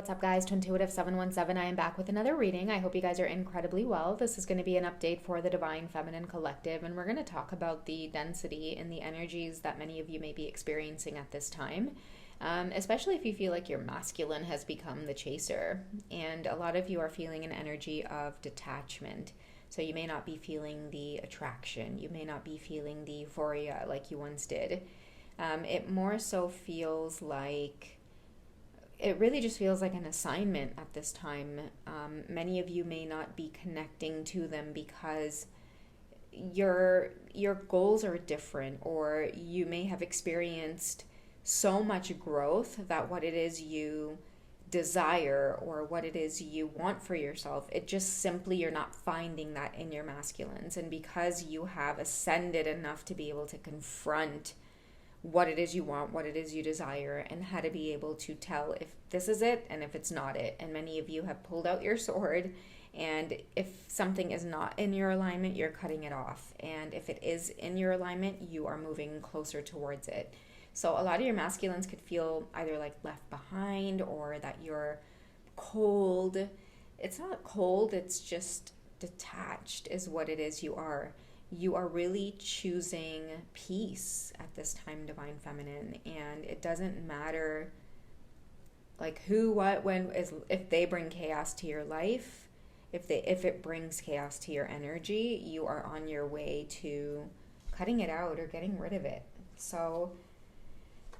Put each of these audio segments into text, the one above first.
what's up, guys? Twintuitive 717. I am back with another reading. I hope you guys are incredibly well. This is going to be an update for the Divine Feminine Collective, and we're going to talk about the density and the energies that many of you may be experiencing at this time, especially if you feel like your masculine has become the chaser. And a lot of you are feeling an energy of detachment. So you may not be feeling the attraction. You may not be feeling the euphoria like you once did. It more so feels like it really just feels like an assignment at this time. Many of you may not be connecting to them because your goals are different, or you may have experienced so much growth that what it is you desire or what it is you want for yourself, it just simply you're not finding that in your masculines. And because you have ascended enough to be able to confront what it is you want, what it is you desire, and how to be able to tell if this is it and if it's not it. And many of you have pulled out your sword, and if something is not in your alignment, you're cutting it off. And if it is in your alignment, you are moving closer towards it. So a lot of your masculines could feel either like left behind or that you're cold. It's not cold, it's just detached is what it is you are. You are really choosing peace at this time, Divine Feminine, and it doesn't matter like who, what, when, if they bring chaos to your life, if it brings chaos to your energy, you are on your way to cutting it out or getting rid of it. So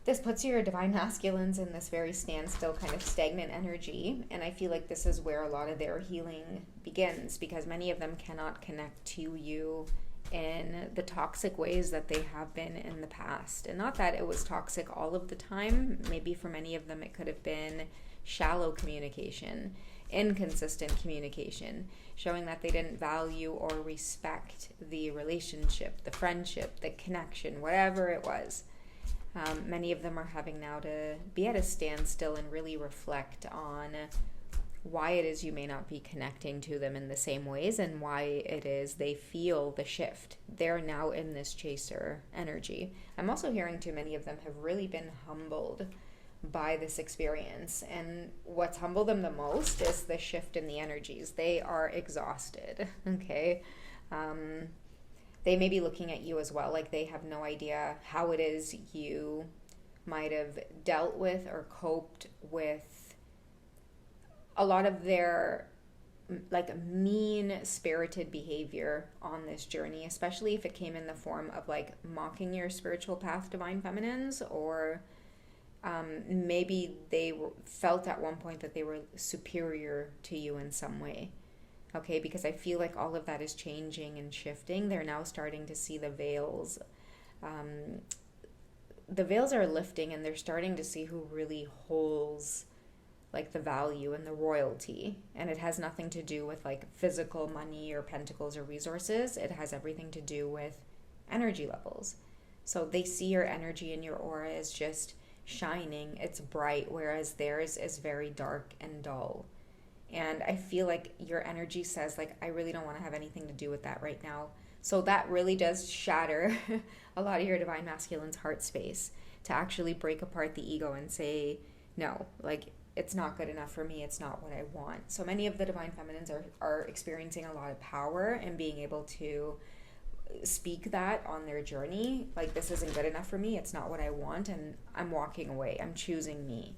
this puts your divine masculines in this very standstill, kind of stagnant energy, and I feel like this is where a lot of their healing begins, because many of them cannot connect to you in the toxic ways that they have been in the past. And not that it was toxic all of the time. Maybe for many of them it could have been shallow communication, inconsistent communication, showing that they didn't value or respect the relationship, the friendship, the connection, whatever it was. Many of them are having now to be at a standstill and really reflect on why it is you may not be connecting to them in the same ways, and why it is they feel the shift. They're now in this chaser energy. I'm also hearing too many of them have really been humbled by this experience, and what's humbled them the most is the shift in the energies. They are exhausted, okay? They may be looking at you as well, like they have no idea how it is you might have dealt with or coped with a lot of their like mean-spirited behavior on this journey, especially if it came in the form of like mocking your spiritual path, Divine Feminines, or maybe they felt at one point that they were superior to you in some way. Okay, because I feel like all of that is changing and shifting. They're now starting to see the veils. The veils are lifting, and they're starting to see who really holds like the value and the royalty. And it has nothing to do with like physical money or pentacles or resources. It has everything to do with energy levels. So they see your energy and your aura is just shining. It's bright, whereas theirs is very dark and dull. And I feel like your energy says like, I really don't want to have anything to do with that right now. So that really does shatter a lot of your divine masculine's heart space, to actually break apart the ego and say, no, like it's not good enough for me. It's not what I want. So many of the divine feminines are experiencing a lot of power and being able to speak that on their journey. Like, this isn't good enough for me. It's not what I want. And I'm walking away. I'm choosing me.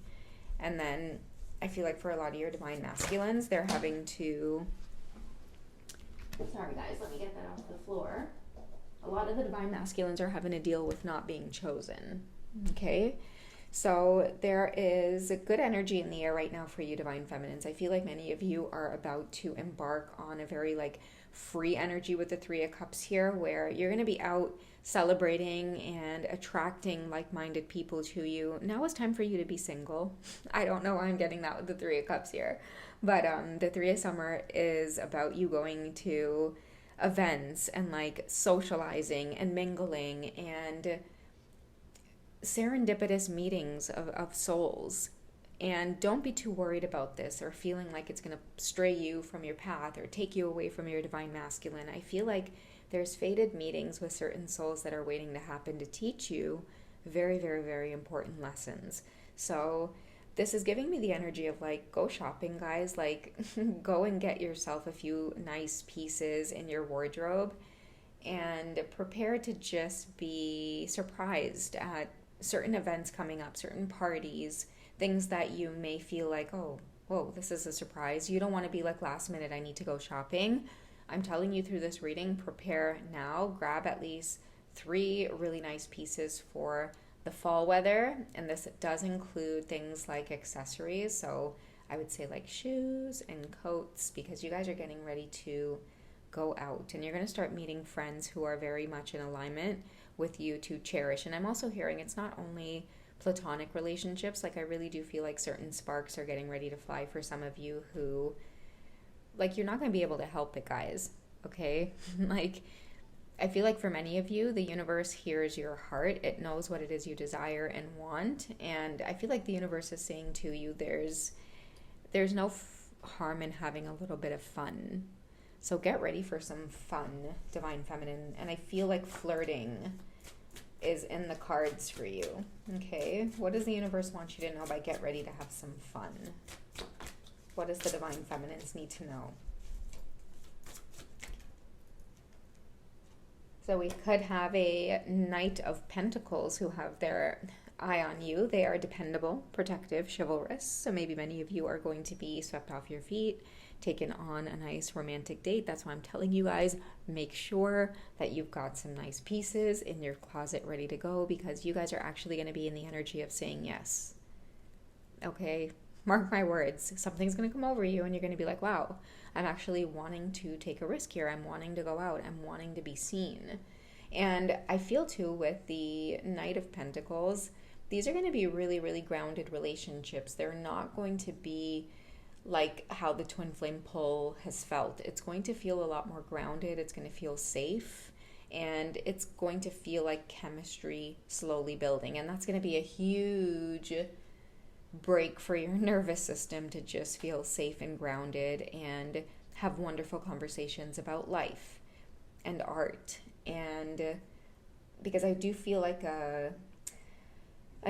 And then I feel like for a lot of your divine masculines, they're having to, sorry guys, let me get that off the floor. A lot of the divine masculines are having to deal with not being chosen. Okay? So there is a good energy in the air right now for you, divine feminines. I feel like many of you are about to embark on a very like free energy with the Three of Cups here, where you're going to be out celebrating and attracting like-minded people to you. Now it's time for you to be single. I don't know why I'm getting that with the Three of Cups here, but the Three of Summer is about you going to events and like socializing and mingling and serendipitous meetings of souls. And don't be too worried about this or feeling like it's going to stray you from your path or take you away from your divine masculine. I feel like there's fated meetings with certain souls that are waiting to happen to teach you very, very, very important lessons. So this is giving me the energy of like, go shopping, guys. Like, go and get yourself a few nice pieces in your wardrobe and prepare to just be surprised at certain events coming up, certain parties, things that you may feel like, oh, whoa, this is a surprise. You don't want to be like, last minute, I need to go shopping. I'm telling you through this reading, prepare now. Grab at least 3 really nice pieces for the fall weather. And this does include things like accessories. So I would say like shoes and coats, because you guys are getting ready to go out and you're going to start meeting friends who are very much in alignment with you to cherish. And I'm also hearing it's not only platonic relationships. Like, I really do feel like certain sparks are getting ready to fly for some of you who, like, you're not going to be able to help it, guys. Okay? Like, I feel like for many of you, the universe hears your heart. It knows what it is you desire and want. And I feel like the universe is saying to you, there's no harm in having a little bit of fun. So get ready for some fun, Divine Feminine. And I feel like flirting is in the cards for you. Okay? What does the universe want you to know by get ready to have some fun? What does the Divine Feminines need to know? So we could have a Knight of Pentacles who have their eye on you. They are dependable, protective, chivalrous. So maybe many of you are going to be swept off your feet, taken on a nice romantic date. That's why I'm telling you guys, make sure that you've got some nice pieces in your closet ready to go, because you guys are actually going to be in the energy of saying yes. Okay? Mark my words. Something's going to come over you and you're going to be like, wow, I'm actually wanting to take a risk here. I'm wanting to go out. I'm wanting to be seen. And I feel too with the Knight of Pentacles, these are going to be really, really grounded relationships. They're not going to be like how the twin flame pull has felt. It's going to feel a lot more grounded. It's going to feel safe. And it's going to feel like chemistry slowly building. And that's going to be a huge break for your nervous system to just feel safe and grounded and have wonderful conversations about life and art. And because I do feel like an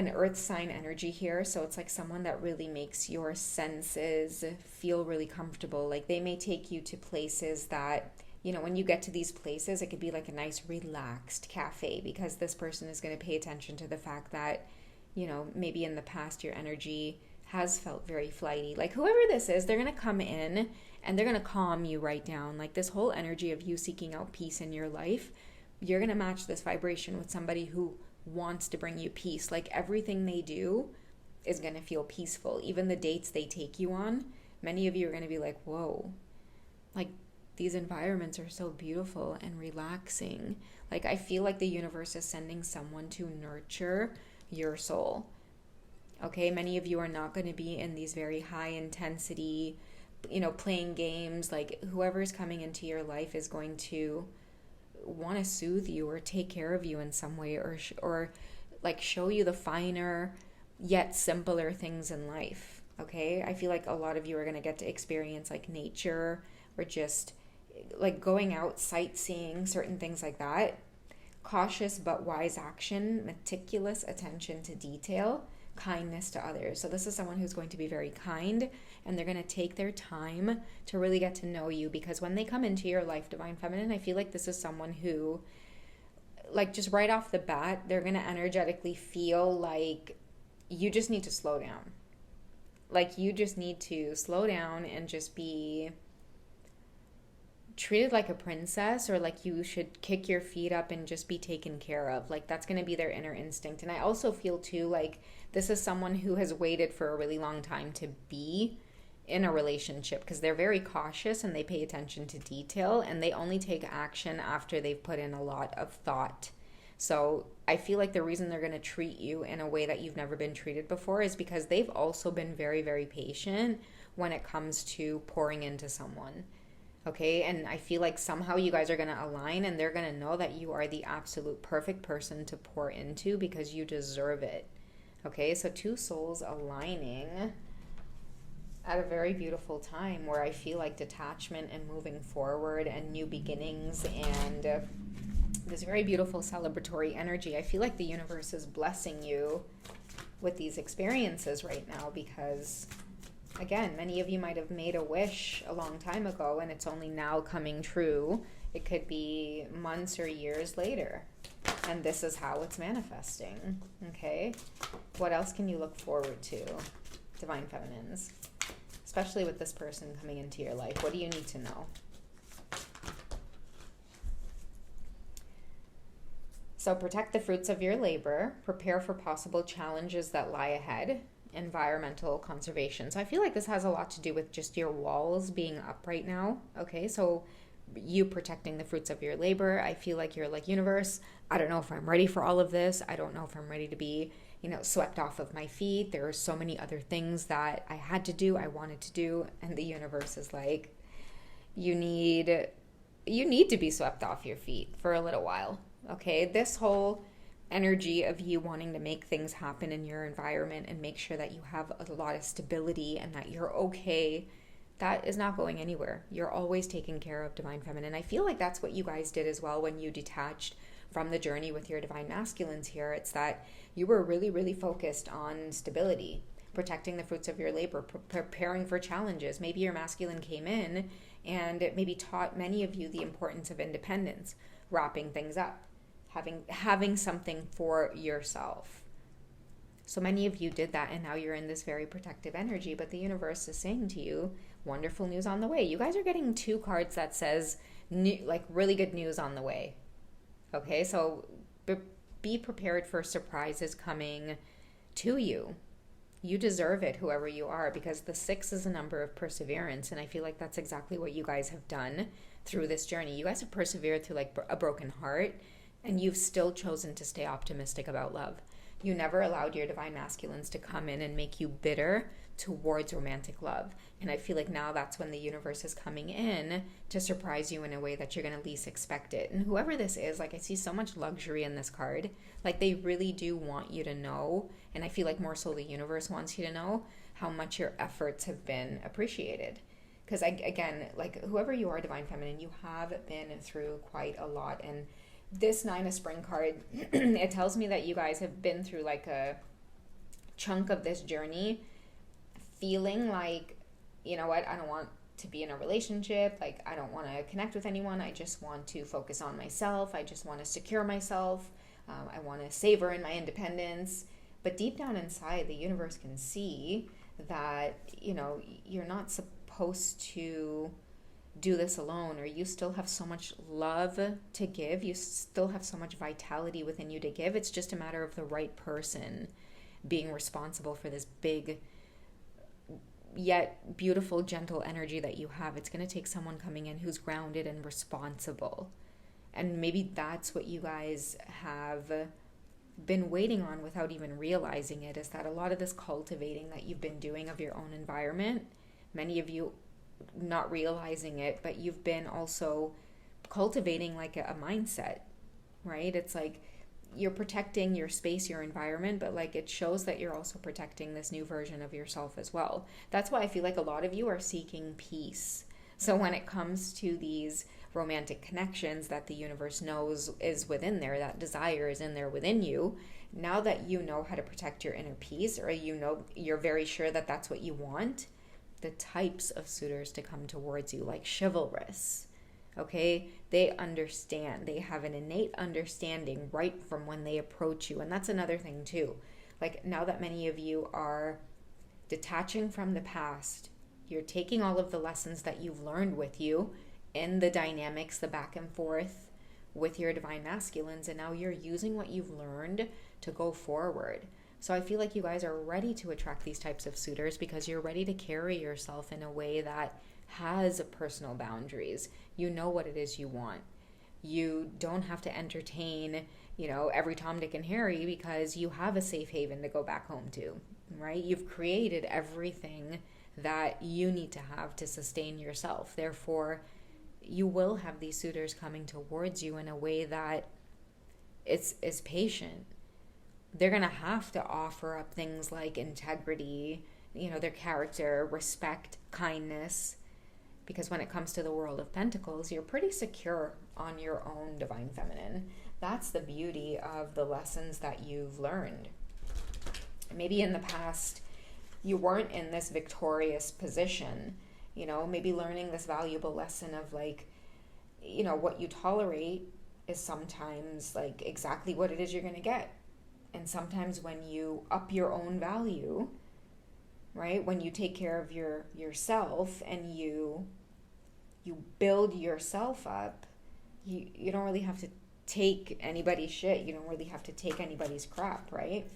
earth sign energy here, so it's like someone that really makes your senses feel really comfortable. Like, they may take you to places that, you know, when you get to these places, it could be like a nice relaxed cafe, because this person is going to pay attention to the fact that, you know, maybe in the past your energy has felt very flighty. Like, whoever this is, they're going to come in and they're going to calm you right down. Like, this whole energy of you seeking out peace in your life, you're going to match this vibration with somebody who wants to bring you peace. Like, everything they do is going to feel peaceful. Even the dates they take you on, many of you are going to be like, whoa, like, these environments are so beautiful and relaxing. Like, I feel like the universe is sending someone to nurture your soul. Okay, many of you are not going to be in these very high intensity, you know, playing games. Like, whoever's coming into your life is going to want to soothe you or take care of you in some way, or like show you the finer yet simpler things in life. Okay, I feel like a lot of you are going to get to experience like nature, or just like going out sightseeing, certain things like that. Cautious but wise action, meticulous attention to detail, kindness to others. So this is someone who's going to be very kind, and they're going to take their time to really get to know you, because when they come into your life, Divine Feminine, I feel like this is someone who, like, just right off the bat, they're going to energetically feel like you just need to slow down. Like, you just need to slow down and just be treated like a princess, or like you should kick your feet up and just be taken care of. Like, that's going to be their inner instinct. And I also feel too like this is someone who has waited for a really long time to be in a relationship, because they're very cautious and they pay attention to detail, and they only take action after they've put in a lot of thought. So I feel like the reason they're going to treat you in a way that you've never been treated before is because they've also been very, very patient when it comes to pouring into someone. Okay, and I feel like somehow you guys are going to align, and they're going to know that you are the absolute perfect person to pour into, because you deserve it. Okay, so two souls aligning at a very beautiful time where I feel like detachment and moving forward and new beginnings and this very beautiful celebratory energy. I feel like the universe is blessing you with these experiences right now, because again, many of you might have made a wish a long time ago and it's only now coming true. It could be months or years later, and this is how it's manifesting. Okay, what else can you look forward to, Divine Feminines, especially with this person coming into your life? What do you need to know? So protect the fruits of your labor, prepare for possible challenges that lie ahead, environmental conservation. So I feel like this has a lot to do with just your walls being up right now. Okay, so you protecting the fruits of your labor. I feel like you're like, universe, I don't know if I'm ready for all of this. I don't know if I'm ready to be, swept off of my feet. There are so many other things that I had to do, I wanted to do, and the universe is like, you need to be swept off your feet for a little while. Okay, this whole energy of you wanting to make things happen in your environment and make sure that you have a lot of stability and that you're okay, that is not going anywhere. You're always taking care of, Divine Feminine. I feel like that's what you guys did as well when you detached from the journey with your Divine Masculines here. It's that you were really, really focused on stability, protecting the fruits of your labor, preparing for challenges. Maybe your masculine came in and it maybe taught many of you the importance of independence, wrapping things up, having something for yourself. So many of you did that, and now you're in this very protective energy, but the universe is saying to you, wonderful news on the way. You guys are getting 2 cards that says really good news on the way. Okay, so be prepared for surprises coming to you. You deserve it, whoever you are, because the 6 is a number of perseverance, and I feel like that's exactly what you guys have done through this journey. You guys have persevered through like a broken heart, and you've still chosen to stay optimistic about love. You never allowed your Divine Masculines to come in and make you bitter towards romantic love. And I feel like now that's when the universe is coming in to surprise you in a way that you're going to least expect it. And whoever this is, like, I see so much luxury in this card. Like, they really do want you to know, and I feel like more so the universe wants you to know how much your efforts have been appreciated. Because again, like, whoever you are, Divine Feminine, you have been through quite a lot. And this 9 of Spring card, it tells me that you guys have been through like a chunk of this journey feeling like, you know what, I don't want to be in a relationship. Like, I don't want to connect with anyone. I just want to focus on myself. I just want to secure myself. I want to savor in my independence. But deep down inside, the universe can see that, you're not supposed to do this alone, or you still have so much love to give. You still have so much vitality within you to give. It's just a matter of the right person being responsible for this big yet beautiful, gentle energy that you have. It's going to take someone coming in who's grounded and responsible. And maybe that's what you guys have been waiting on without even realizing it, is that a lot of this cultivating that you've been doing of your own environment, many of you not realizing it, but you've been also cultivating like a mindset, right? It's like you're protecting your space, your environment, but like it shows that you're also protecting this new version of yourself as well. That's why I feel like a lot of you are seeking peace. So when it comes to these romantic connections that the universe knows is within there, that desire is in there within you, now that you know how to protect your inner peace, or you're very sure that that's what you want, the types of suitors to come towards you, like chivalrous, okay? They understand. They have an innate understanding right from when they approach you. And that's another thing too. Like, now that many of you are detaching from the past, you're taking all of the lessons that you've learned with you in the dynamics, the back and forth with your Divine Masculines, and now you're using what you've learned to go forward. So I feel like you guys are ready to attract these types of suitors because you're ready to carry yourself in a way that has personal boundaries. You know what it is you want. You don't have to entertain, every Tom, Dick, and Harry because you have a safe haven to go back home to, right? You've created everything that you need to have to sustain yourself. Therefore, you will have these suitors coming towards you in a way that is patient. They're going to have to offer up things like integrity, their character, respect, kindness, because when it comes to the World of Pentacles, you're pretty secure on your own, Divine Feminine. That's the beauty of the lessons that you've learned. maybe in the past you weren't in this victorious position, maybe learning this valuable lesson of like, what you tolerate is sometimes like exactly what it is you're going to get. And sometimes when you up your own value, right, when you take care of yourself and you build yourself up, you don't really have to take anybody's shit. You don't really have to take anybody's crap, right?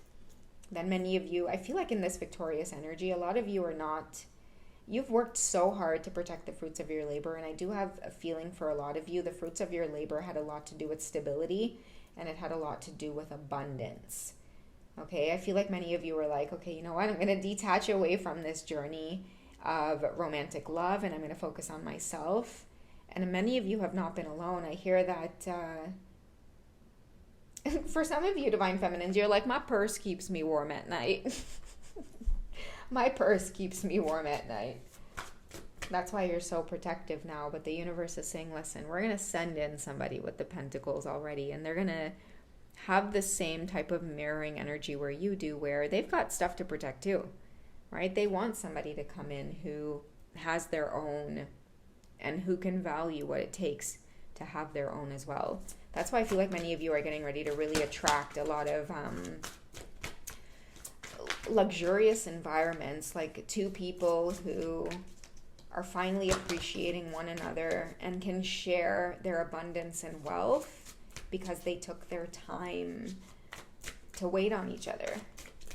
Then many of you, I feel like in this victorious energy, a lot of you are not, you've worked so hard to protect the fruits of your labor. And I do have a feeling for a lot of you, the fruits of your labor had a lot to do with stability, and it had a lot to do with abundance. Okay, I feel like many of you were like, okay, you know what? I'm going to detach away from this journey of romantic love, and I'm going to focus on myself. And many of you have not been alone. I hear that for some of you divine feminines, you're like, my purse keeps me warm at night. My purse keeps me warm at night. That's why you're so protective now. But the universe is saying, listen, we're going to send in somebody with the pentacles already, and they're going to have the same type of mirroring energy where you do, where they've got stuff to protect too, right? They want somebody to come in who has their own and who can value what it takes to have their own as well. That's why I feel like many of you are getting ready to really attract a lot of luxurious environments, like two people who are finally appreciating one another and can share their abundance and wealth because they took their time to wait on each other.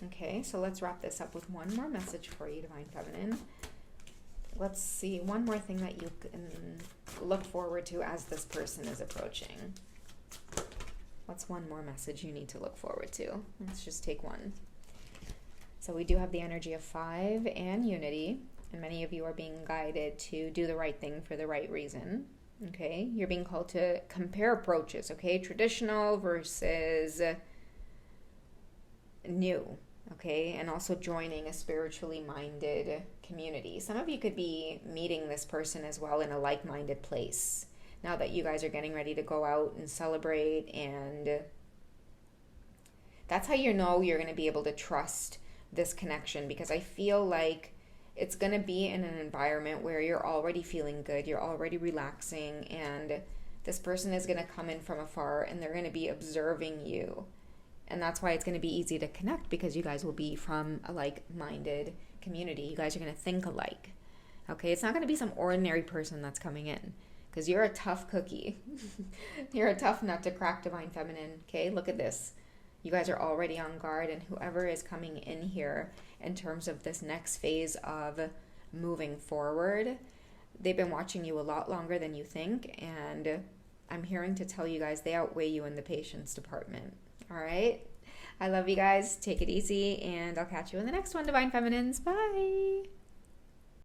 Okay, so let's wrap this up with one more message for you, Divine Feminine. Let's see, one more thing that you can look forward to as this person is approaching. What's one more message you need to look forward to? Let's just take one. So we do have the energy of 5 and unity, and many of you are being guided to do the right thing for the right reason. Okay, you're being called to compare approaches, okay? Traditional versus new, okay? And also joining a spiritually minded community. Some of you could be meeting this person as well in a like-minded place now that you guys are getting ready to go out and celebrate, and that's how you know you're going to be able to trust this connection, because I feel like it's going to be in an environment where you're already feeling good, you're already relaxing, and this person is going to come in from afar and they're going to be observing you. And that's why it's going to be easy to connect, because you guys will be from a like-minded community. You guys are going to think alike. Okay, it's not going to be some ordinary person that's coming in, because you're a tough cookie. You're a tough nut to crack, Divine Feminine. Okay, look at this. You guys are already on guard, and whoever is coming in here in terms of this next phase of moving forward, they've been watching you a lot longer than you think, and I'm hearing to tell you guys they outweigh you in the patience department. All right? I love you guys. Take it easy, and I'll catch you in the next one, Divine Feminines. Bye!